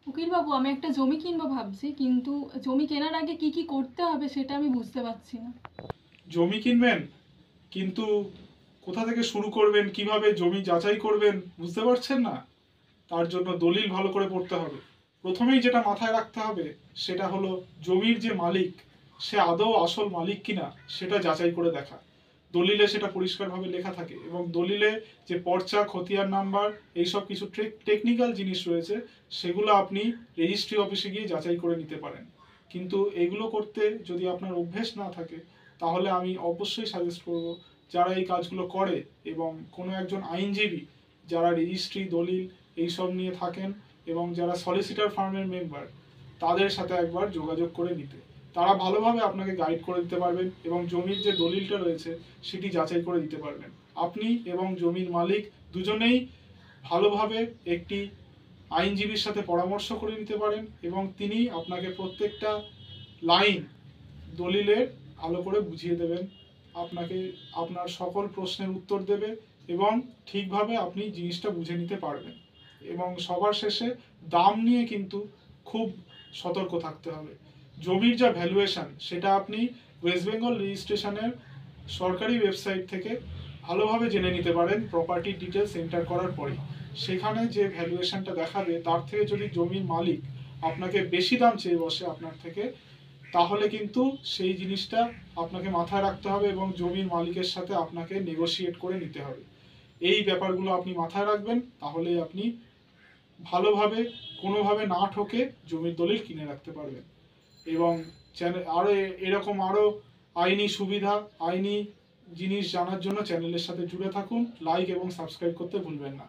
উকিল বাবু, আমি একটা জমি কিনবো ভাবছি, কিন্তু জমি কেনার আগে কি কি করতে হবে সেটা আমি বুঝতে পারছি না। জমি কিনবেন, কিন্তু কোথা থেকে শুরু করবেন, কিভাবে জমি যাচাই করবেন বুঝতে পারছেন না? তার জন্য দলিল ভালো করে পড়তে হবে। প্রথমেই যেটা মাথায় রাখতে হবে সেটা হলো জমির যে মালিক, সে আদৌ আসল মালিক কিনা সেটা যাচাই করে দেখা। দলিলে সেটা পরিষ্কারভাবে লেখা থাকে, এবং দলিলে যে পর্চা, খতিয়ান নাম্বার, এইসব কিছু টেকনিক্যাল জিনিস রয়েছে, সেগুলো আপনি রেজিস্ট্রি অফিসে গিয়ে যাচাই করে নিতে পারেন। কিন্তু এগুলো করতে যদি আপনার অভ্যেস না থাকে, তাহলে আমি অবশ্যই সাজেস্ট করব যারা এই কাজগুলো করে এবং কোনো একজন আইনজীবী যারা রেজিস্ট্রি, দলিল এইসব নিয়ে থাকেন এবং যারা সলিসিটার ফার্মের মেম্বার, তাদের সাথে একবার যোগাযোগ করে নিতে। তারা ভালোভাবে আপনাকে গাইড করে দিতে পারবেন এবং জমির যে দলিলটা রয়েছে সেটি যাচাই করে দিতে পারবেন। আপনি এবং জমির মালিক দুজনেই ভালোভাবে একটি আইনজীবীর সাথে পরামর্শ করে নিতে পারেন, এবং তিনি আপনাকে প্রত্যেকটা লাইন দলিলের ভালো করে বুঝিয়ে দেবেন, আপনাকে আপনার সকল প্রশ্নের উত্তর দেবে এবং ঠিকভাবে আপনি জিনিসটা বুঝে নিতে পারবেন। এবং সবার শেষে দাম নিয়ে কিন্তু খুব সতর্ক থাকতে হবে। জমির যা ভ্যালুয়েশন সেটা আপনি ওয়েস্ট বেঙ্গল রেজিস্ট্রেশনের সরকারি ওয়েবসাইট থেকে ভালোভাবে জেনে নিতে পারেন প্রপার্টি ডিটেলস এন্টার করার পরে। সেখানে যে ভ্যালুয়েশনটা দেখাবে তার থেকে যদি জমির মালিক আপনাকে বেশি দাম চেয়ে বসে আপনার থেকে, তাহলে কিন্তু সেই জিনিসটা আপনাকে মাথায় রাখতে হবে এবং জমির মালিকের সাথে আপনাকে নেগোশিয়েট করে নিতে হবে। এই ব্যাপারগুলো আপনি মাথায় রাখবেন, তাহলে আপনি ভালোভাবে কোনোভাবে না ঠকে জমির দলিল কিনে রাখতে পারবেন। এবং আরও এরকম আরও আইনি সুবিধা, আইনি জিনিস জানার জন্য চ্যানেলের সাথে জুড়ে থাকুন। লাইক এবং সাবস্ক্রাইব করতে ভুলবেন না।